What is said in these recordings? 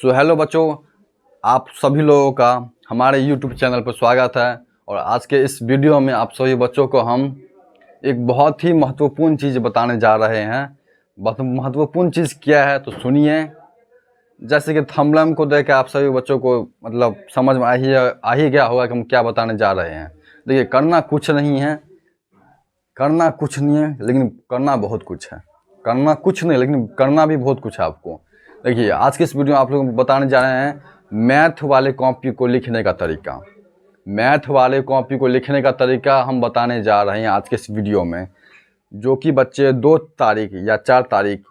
So hello बच्चों, आप सभी लोगों का हमारे यूट्यूब चैनल पर स्वागत है। और आज के इस वीडियो में आप सभी बच्चों को हम एक बहुत ही महत्वपूर्ण चीज़ बताने जा रहे हैं। बहुत महत्वपूर्ण चीज़ क्या है तो सुनिए। जैसे कि थंबनेल को देख के आप सभी बच्चों को मतलब समझ में आ ही गया होगा कि हम क्या बताने जा रहे हैं। देखिए, करना कुछ नहीं है लेकिन करना बहुत कुछ है। करना कुछ नहीं लेकिन करना भी बहुत कुछ है आपको। देखिए, आज के इस वीडियो में आप लोगों को बताने जा रहे हैं मैथ वाले कॉपी को लिखने का तरीका। मैथ वाले कॉपी को लिखने का तरीका हम बताने जा रहे हैं आज के इस वीडियो में, जो कि बच्चे 2 तारीख या 4 तारीख,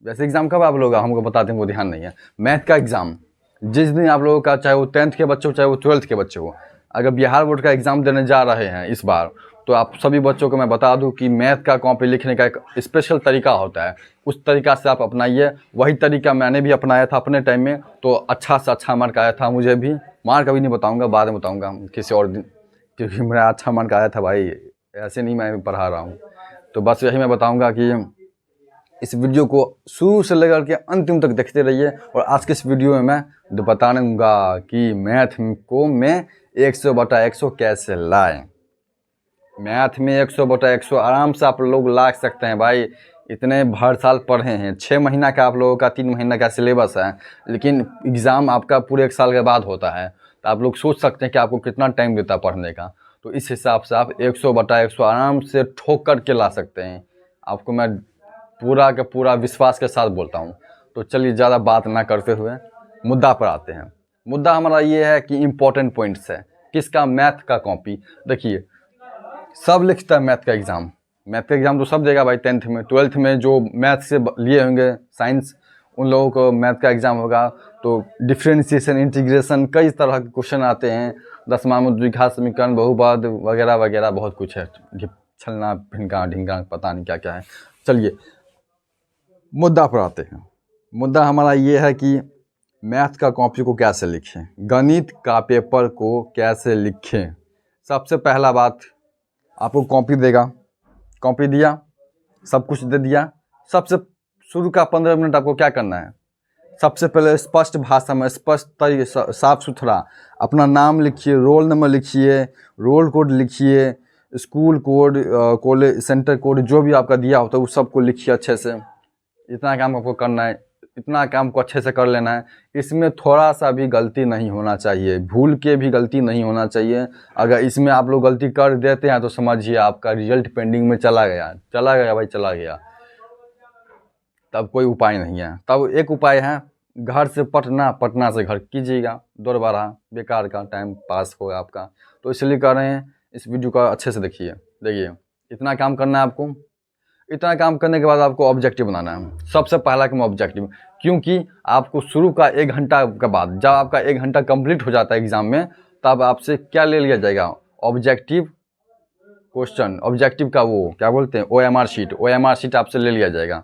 वैसे एग्ज़ाम कब आप लोग हमको बताते हैं वो ध्यान नहीं है। मैथ का एग्ज़ाम जिस दिन आप लोगों का, चाहे वो 10th के बच्चे हो चाहे वो 12th के बच्चे हो, अगर बिहार बोर्ड का एग्ज़ाम देने जा रहे हैं इस बार, तो आप सभी बच्चों को मैं बता दूं कि मैथ का कॉपी लिखने का एक स्पेशल तरीका होता है। उस तरीका से आप अपनाइए। वही तरीका मैंने भी अपनाया था अपने टाइम में, तो अच्छा से अच्छा मार्क आया था मुझे भी। मार्क अभी नहीं बताऊंगा, बाद में बताऊंगा किसी और दिन, क्योंकि मेरा अच्छा मार्क आया था भाई, ऐसे नहीं मैं पढ़ा रहा हूँ। तो बस यही मैं बताऊँगा कि इस वीडियो को शुरू से लेकर के अंतिम तक देखते रहिए। और आज के इस वीडियो में मैं बताऊंगा कि मैथ को मैं 100/100 कैसे लाएं। मैथ में 100/100 आराम से आप लोग ला सकते हैं भाई। इतने भर साल पढ़े हैं, 6 महीना का आप लोगों का 3 महीना का सिलेबस है, लेकिन एग्ज़ाम आपका पूरे 1 साल के बाद होता है। तो आप लोग सोच सकते हैं कि आपको कितना टाइम देता है पढ़ने का। तो इस हिसाब से आप 100/100 आराम से ठोक कर के ला सकते हैं। आपको मैं पूरा का पूरा विश्वास के साथ बोलता हूँ। तो चलिए, ज़्यादा बात ना करते हुए मुद्दा पर आते हैं। मुद्दा हमारा ये है कि इम्पोर्टेंट पॉइंट्स है किसका, मैथ का कॉपी। देखिए, सब लिखता है मैथ का एग्ज़ाम। मैथ का एग्ज़ाम तो सब देगा भाई। 10th में 12th में जो मैथ से लिए होंगे साइंस, उन लोगों को मैथ का एग्ज़ाम होगा। तो डिफ्रेंशिएशन, इंटीग्रेशन, कई तरह के क्वेश्चन आते हैं। दशमलव, द्विघात समीकरण, बहुपद वगैरह वगैरह बहुत कुछ है। छलना भिनका ढिंगा पता नहीं क्या क्या है। चलिए मुद्दा पर आते हैं। मुद्दा हमारा ये है कि मैथ का कॉपी को कैसे लिखें, गणित का पेपर को कैसे लिखें। सबसे पहला बात, आपको कॉपी देगा, कॉपी दिया, सब कुछ दे दिया। सबसे शुरू का 15 मिनट आपको क्या करना है, सबसे पहले स्पष्ट भाषा में, स्पष्ट तरीके, साफ सुथरा अपना नाम लिखिए, रोल नंबर लिखिए, रोल कोड लिखिए, school code, college centre code, जो भी आपका दिया होता है उस सबको लिखिए अच्छे से। इतना काम आपको करना है, इतना काम को अच्छे से कर लेना है। इसमें थोड़ा सा भी गलती नहीं होना चाहिए, भूल के भी गलती नहीं होना चाहिए। अगर इसमें आप लोग गलती कर देते हैं तो समझिए आपका रिजल्ट पेंडिंग में चला गया भाई, चला गया। तब कोई उपाय नहीं है। तब एक उपाय है, घर से पटना से घर कीजिएगा। दोबारा बेकार का टाइम पास होगा आपका। तो इसलिए कर रहे हैं, इस वीडियो का अच्छे से देखिए। इतना काम करना है आपको। इतना काम करने के बाद आपको ऑब्जेक्टिव बनाना है। सबसे पहला काम ऑब्जेक्टिव, क्योंकि आपको शुरू का 1 घंटा के बाद, जब आपका 1 घंटा कंप्लीट हो जाता है एग्जाम में, तब आपसे क्या ले लिया जाएगा, ऑब्जेक्टिव क्वेश्चन। ऑब्जेक्टिव का वो क्या बोलते हैं, OMR शीट आपसे ले लिया जाएगा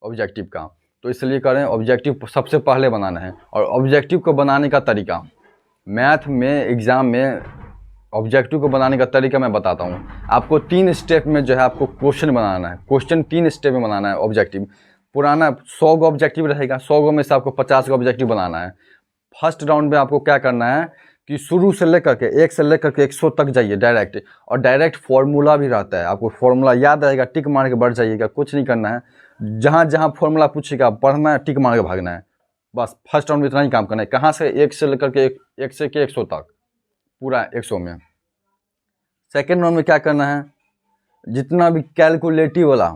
ऑब्जेक्टिव का। तो इसलिए करें, ऑब्जेक्टिव सबसे पहले बनाना है। और ऑब्जेक्टिव को बनाने का तरीका, मैथ में एग्ज़ाम में ऑब्जेक्टिव को बनाने का तरीका मैं बताता हूँ आपको। 3 स्टेप में जो है आपको क्वेश्चन बनाना है। क्वेश्चन 3 स्टेप में बनाना है ऑब्जेक्टिव। पुराना 100 गो ऑब्जेक्टिव रहेगा, 100 गो में से आपको 50 गो ऑब्जेक्टिव बनाना है। फर्स्ट राउंड में आपको क्या करना है कि शुरू से लेकर के 1 से लेकर के 100 तक जाइए डायरेक्ट। और डायरेक्ट फॉर्मूला भी रहता है, आपको फॉर्मूला याद रहेगा, टिक मार के बढ़ जाइएगा। कुछ नहीं करना है, जहाँ जहाँ फॉर्मूला पूछेगा पढ़ना है, टिक मार के भागना है। बस फर्स्ट राउंड में इतना ही काम करना है। कहाँ से, 1 से लेकर के 1 से 100 तक, पूरा 100 में। सेकेंड राउंड में क्या करना है, जितना भी कैलकुलेटिव वाला,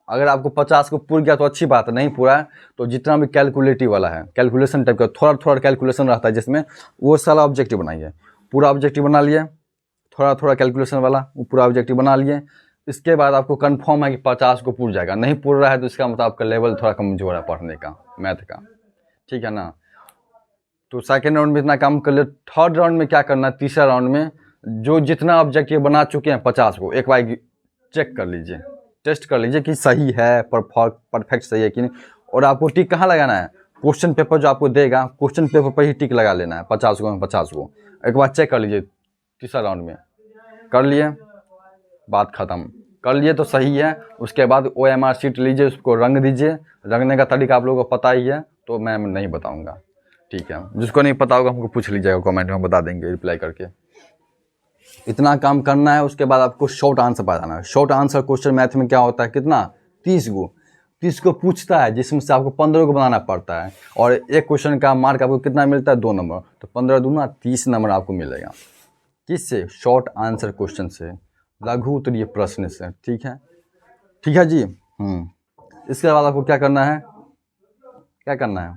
अगर आपको 50 को पूरा गया तो अच्छी बात है, नहीं पूरा है तो जितना भी कैलकुलेटिव वाला है, कैलकुलेशन टाइप का, थोड़ा थोड़ा कैलकुलेशन रहता है जिसमें, वो सारा ऑब्जेक्टिव बनाइए। पूरा ऑब्जेक्टिव बना लिए, थोड़ा थोड़ा कैलकुलेशन वाला वो पूरा ऑब्जेक्टिव बना लिए। इसके बाद आपको कंफर्म है कि 50 को पूरा जाएगा। नहीं पूरा रहा है तो इसका मतलब आपका लेवल थोड़ा कमजोर है पढ़ने का, मैथ का, ठीक है ना। तो सेकेंड राउंड में इतना काम कर ले। थर्ड राउंड में क्या करना है, तीसरा राउंड में जो जितना ऑब्जेक्टिव बना चुके हैं 50 को एक बार चेक कर लीजिए, टेस्ट कर लीजिए कि सही है, परफेक्ट सही है कि नहीं। और आपको टिक कहाँ लगाना है, क्वेश्चन पेपर जो आपको देगा, क्वेश्चन पेपर पर ही टिक लगा लेना है। 50 को 50 को एक बार चेक कर लीजिए। तीसरा राउंड में कर लिए, बात ख़त्म। कर लिए तो सही है। उसके बाद OMR शीट लीजिए, उसको रंग दीजिए। रंगने का तरीका आप लोगों को पता ही है, तो मैं नहीं बताऊँगा। ठीक है, जिसको नहीं पता होगा हमको पूछ लीजिएगा, कमेंट में बता देंगे रिप्लाई करके। इतना काम करना है, उसके बाद आपको शॉर्ट आंसर बताना है। शॉर्ट आंसर क्वेश्चन मैथ में क्या होता है, कितना 30 गो 30 को पूछता है, जिसमें से आपको 15 को बनाना पड़ता है, और एक क्वेश्चन का मार्क आपको कितना मिलता है, 2 नंबर। तो 15 दूना 30 नंबर आपको मिलेगा। किससे? शॉर्ट आंसर क्वेश्चन से, लघु उत्तरीय प्रश्न से। ठीक है, ठीक है जी। इसके बाद आपको क्या करना है, क्या करना है,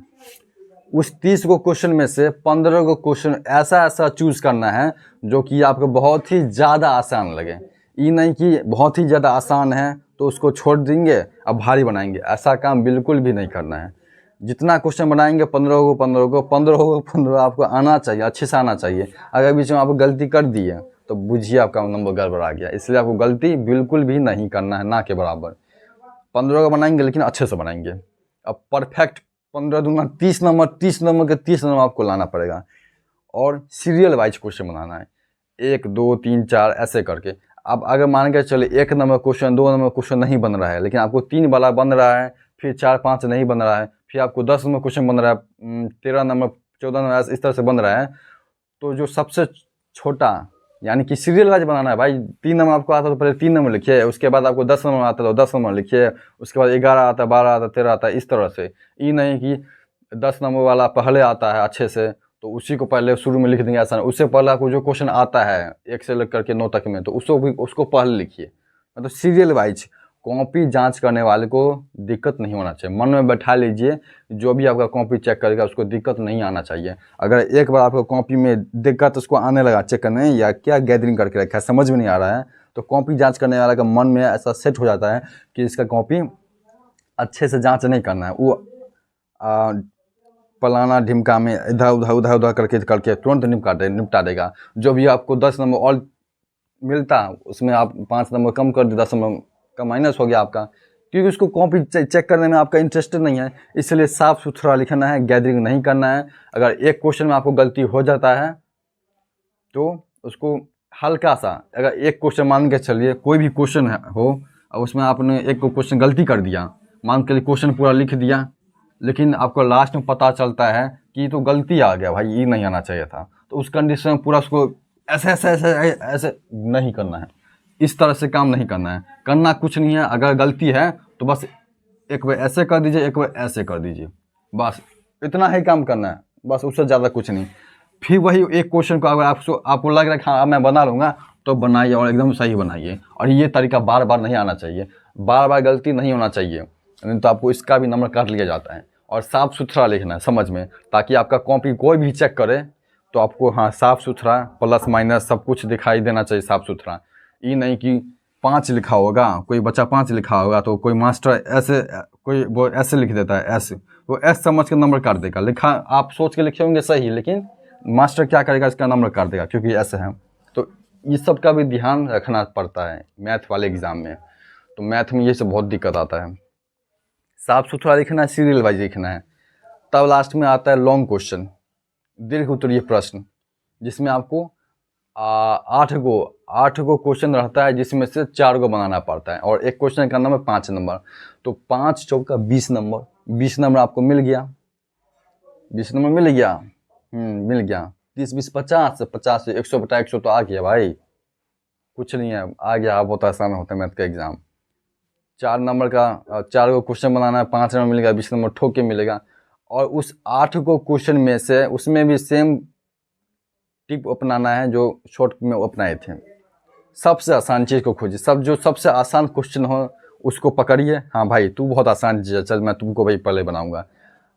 उस 30 को क्वेश्चन में से 15 को क्वेश्चन ऐसा ऐसा चूज करना है जो कि आपको बहुत ही ज़्यादा आसान लगे। ये नहीं कि बहुत ही ज़्यादा आसान है तो उसको छोड़ देंगे अब भारी बनाएंगे, ऐसा काम बिल्कुल भी नहीं करना है। जितना क्वेश्चन बनाएंगे 15 आपको आना चाहिए, अच्छे से आना चाहिए। अगर बीच में आपको गलती कर दी है तो बुझिए आपका नंबर गड़बड़ आ गया। इसलिए आपको गलती बिल्कुल भी नहीं करना है, ना के बराबर। 15 का बनाएंगे लेकिन अच्छे से बनाएंगे। अब परफेक्ट 15 दूना 30 नंबर, 30 नंबर के 30 नंबर आपको लाना पड़ेगा। और सीरियल वाइज क्वेश्चन बनाना है, 1 2 3 4 ऐसे करके। अब अगर मान के चले 1 नंबर क्वेश्चन, 2 नंबर क्वेश्चन नहीं बन रहा है, लेकिन आपको 3 वाला बन रहा है, फिर 4 5 नहीं बन रहा है, फिर आपको 10 नंबर क्वेश्चन बन रहा है, 13 नंबर 14 नंबर इस तरह से बन रहा है, तो जो सबसे छोटा यानी कि सीरियल वाइज बनाना है भाई। 3 नंबर आपको आता है तो पहले 3 नंबर लिखिए, उसके बाद आपको 10 नंबर आता है तो 10 नंबर लिखिए, उसके बाद 11 आता है, 12 आता है, 13 आता है, इस तरह से। ये नहीं कि 10 नंबर वाला पहले आता है अच्छे से तो उसी को पहले शुरू में लिख देंगे, ऐसा नहीं। उससे पहले आपको जो क्वेश्चन आता है 1 से लेकर के 9 तक में, तो उसको पहले लिखिए। मतलब सीरियल वाइज। कॉपी जांच करने वाले को दिक्कत नहीं होना चाहिए, मन में बैठा लीजिए, जो भी आपका कॉपी चेक करेगा उसको दिक्कत नहीं आना चाहिए। अगर एक बार आपको कॉपी में दिक्कत उसको आने लगा चेक करने, या क्या गैदरिंग करके रखा है समझ में नहीं आ रहा है, तो कॉपी जांच करने वाला का मन में ऐसा सेट हो जाता है कि इसका कॉपी अच्छे से जांच नहीं करना है, वो फलाना ढिमका में इधर उधर करके तुरंत निपटा देगा। जो भी आपको 10 नंबर और मिलता उसमें आप 5 नंबर कम कर दे, 10 नंबर का माइनस हो गया आपका, क्योंकि उसको कॉपी चेक करने में आपका इंटरेस्ट नहीं है। इसलिए साफ सुथरा लिखना है, गैदरिंग नहीं करना है। अगर एक क्वेश्चन में आपको गलती हो जाता है तो उसको हल्का सा, अगर एक क्वेश्चन मान के चलिए कोई भी क्वेश्चन हो और उसमें आपने एक क्वेश्चन गलती कर दिया, मान के क्वेश्चन पूरा लिख दिया, लेकिन आपको लास्ट में पता चलता है कि तो गलती आ गया भाई, ये नहीं आना चाहिए था, तो उस कंडीशन में पूरा उसको ऐसे ऐसे ऐसे ऐसे नहीं करना है। इस तरह से काम नहीं करना है, करना कुछ नहीं है। अगर गलती है तो बस एक बार ऐसे कर दीजिए, एक बार ऐसे कर दीजिए, बस इतना ही काम करना है, बस उससे ज़्यादा कुछ नहीं। फिर वही एक क्वेश्चन को अगर आपको लग रहा है कि हाँ मैं बना लूँगा, तो बनाइए और एकदम सही बनाइए। और ये तरीका बार बार नहीं आना चाहिए, बार बार गलती नहीं होना चाहिए, नहीं तो आपको इसका भी नंबर काट लिया जाता है। और साफ़ सुथरा लिखना है समझ में, ताकि आपका कॉपी कोई भी चेक करे तो आपको हाँ साफ़ सुथरा प्लस माइनस सब कुछ दिखाई देना चाहिए, साफ़ सुथरा। ये नहीं कि 5 लिखा होगा, कोई बच्चा 5 लिखा होगा तो कोई मास्टर ऐसे, कोई वो ऐसे लिख देता है, ऐसे वो ऐसे समझ के नंबर काट देगा। लिखा आप सोच के लिखे होंगे सही, लेकिन मास्टर क्या करेगा, इसका नंबर काट देगा क्योंकि ऐसे है। तो ये सब का भी ध्यान रखना पड़ता है मैथ वाले एग्ज़ाम में। तो मैथ में ये सब बहुत दिक्कत आता है। साफ़ सुथरा लिखना है, सीरियल वाइज लिखना है। तब लास्ट में आता है लॉन्ग क्वेश्चन, दीर्घ उत्तरीय प्रश्न, जिसमें आपको 8 गो क्वेश्चन रहता है, जिसमें से 4 गो बनाना पड़ता है, और एक क्वेश्चन का नंबर 5 नंबर। तो 5 चौका 20 नंबर, 20 नंबर आपको मिल गया, 20 नंबर मिल गया, मिल गया। 30 20 50, 50 से 100 बटा 100 तो आ गया भाई, कुछ नहीं है, आ गया। अब बहुत आसान होता है मैथ का एग्ज़ाम। 4 नंबर का 4 गो क्वेश्चन बनाना है, 5 नंबर मिलेगा, 20 नंबर ठोक के मिलेगा। और उस 8 गो क्वेश्चन में से उसमें भी सेम टिप अपनाना है जो शॉर्ट में अपनाए थे। सबसे आसान चीज़ को खोजिए, जो सबसे आसान क्वेश्चन हो उसको पकड़िए। हाँ भाई तू बहुत आसान चीज़ है, चल मैं तुमको भाई पहले बनाऊंगा,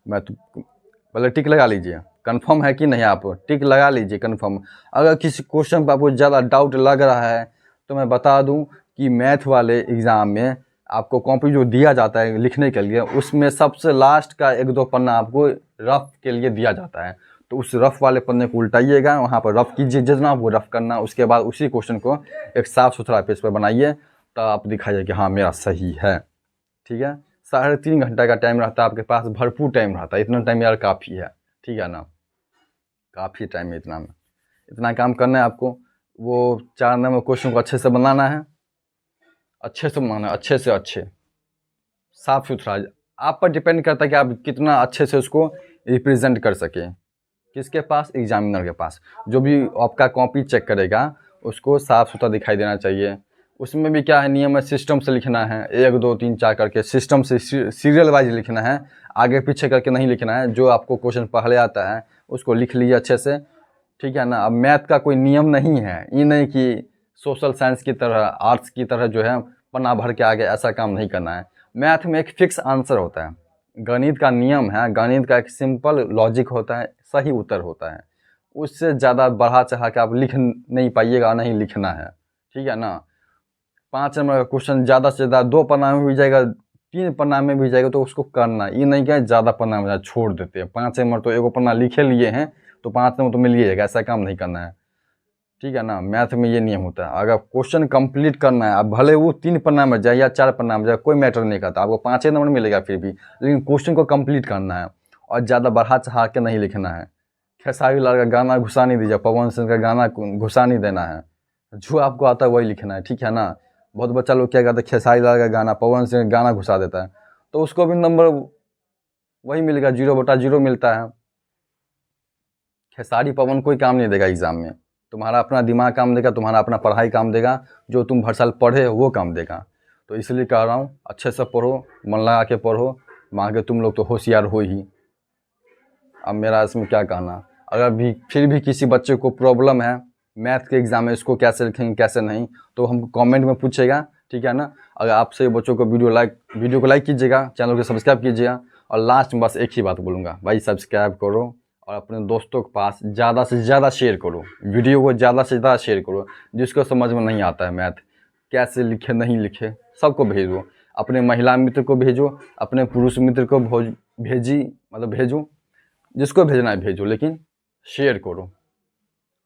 मैं तुम पहले टिक लगा लीजिए, कंफर्म है कि नहीं, आप टिक लगा लीजिए कंफर्म। अगर किसी क्वेश्चन पर आपको ज़्यादा डाउट लग रहा है तो मैं बता दूं कि मैथ वाले एग्ज़ाम में आपको कॉपी जो दिया जाता है लिखने के लिए, उसमें सबसे लास्ट का 1-2 पन्ना आपको रफ के लिए दिया जाता है। तो उस रफ वाले पन्ने को उल्टाइएगा, वहाँ पर रफ कीजिए, जितना आपको रफ करना, उसके बाद उसी क्वेश्चन को एक साफ़ सुथरा पेज पर बनाइए, तब आप दिखाइए कि हाँ मेरा सही है। ठीक है, 3.5 घंटा का टाइम रहता है आपके पास, भरपूर टाइम रहता है, इतना टाइम यार काफ़ी है। ठीक है ना, काफ़ी टाइम है, इतना में इतना काम करना है आपको। वो 4 नंबर क्वेश्चन को अच्छे से बनाना है, अच्छे से बनाना है, अच्छे से अच्छे, साफ़ सुथरा। आप पर डिपेंड करता है कि आप कितना अच्छे से उसको रिप्रेजेंट कर सकें। किसके पास? एग्जामिनर के पास। जो भी आपका कॉपी चेक करेगा उसको साफ सुथरा दिखाई देना चाहिए। उसमें भी क्या है, नियम है, सिस्टम से लिखना है, 1 2 3 4 करके सिस्टम से सीरियल वाइज लिखना है, आगे पीछे करके नहीं लिखना है। जो आपको क्वेश्चन पहले आता है उसको लिख लीजिए अच्छे से, ठीक है ना। अब मैथ का कोई नियम नहीं है, ये नहीं कि सोशल साइंस की तरह, आर्ट्स की तरह जो है पन्ना भर के आगे, ऐसा काम नहीं करना है। मैथ में एक फिक्स आंसर होता है, गणित का नियम है, गणित का एक सिंपल लॉजिक होता है, सही उत्तर होता है। उससे ज़्यादा बढ़ा चढ़ा के आप लिख नहीं पाइएगा, नहीं लिखना है, ठीक है ना। 5 नंबर का क्वेश्चन ज़्यादा से ज़्यादा 2 पन्ना में भी जाएगा, 3 पन्ना में भी जाएगा, तो उसको करना, ये नहीं क्या ज़्यादा पन्ना में छोड़ देते हैं। 5 नंबर तो एगो पन्ना लिखे लिए हैं तो 5 नंबर तो मिल ही जाएगा, ऐसा काम नहीं करना है, ठीक है ना। मैथ में ये नियम होता है, अगर क्वेश्चन कंप्लीट करना है, अब भले वो 3 पन्ना में जाए या 4 पन्ना में जाए, कोई मैटर नहीं करता, आपको 5 नंबर मिलेगा फिर भी, लेकिन क्वेश्चन को कंप्लीट करना है और ज़्यादा बढ़ा चढ़ा के नहीं लिखना है। खेसारी लाल का गाना घुसा नहीं दीजिए, पवन सिंह का गाना घुसा नहीं देना है, जो आपको आता है वही लिखना है, ठीक है ना। बहुत बच्चा लोग क्या करता है, खेसारी लाल का गाना, पवन सिंह का गाना घुसा देता है, तो उसको भी नंबर वही मिलेगा, 0/0 मिलता है। खेसारी पवन कोई काम नहीं देगा एग्जाम में, तुम्हारा अपना दिमाग काम देगा, तुम्हारा अपना पढ़ाई काम देगा, जो तुम हर साल पढ़े हो वो काम देगा। तो इसलिए कह रहा हूँ अच्छे से पढ़ो, मन लगा के पढ़ो, माँ के तुम लोग तो होशियार हो ही। अब मेरा इसमें क्या कहना, अगर भी फिर भी किसी बच्चे को प्रॉब्लम है मैथ के एग्ज़ाम में, इसको कैसे लिखेंगे कैसे नहीं, तो हम कमेंट में पूछेगा, ठीक है ना। अगर आपसे बच्चों को वीडियो को लाइक कीजिएगा, चैनल को सब्सक्राइब कीजिएगा, और लास्ट में बस एक ही बात बोलूँगा, भाई सब्सक्राइब करो और अपने दोस्तों के पास ज़्यादा से ज़्यादा शेयर करो, वीडियो को ज़्यादा से ज़्यादा शेयर करो। जिसको समझ में नहीं आता है मैथ कैसे लिखे नहीं लिखे, सबको भेजो, अपने महिला मित्र को भेजो, अपने पुरुष मित्र को भेजो, जिसको भेजना है भेजो, लेकिन शेयर करो।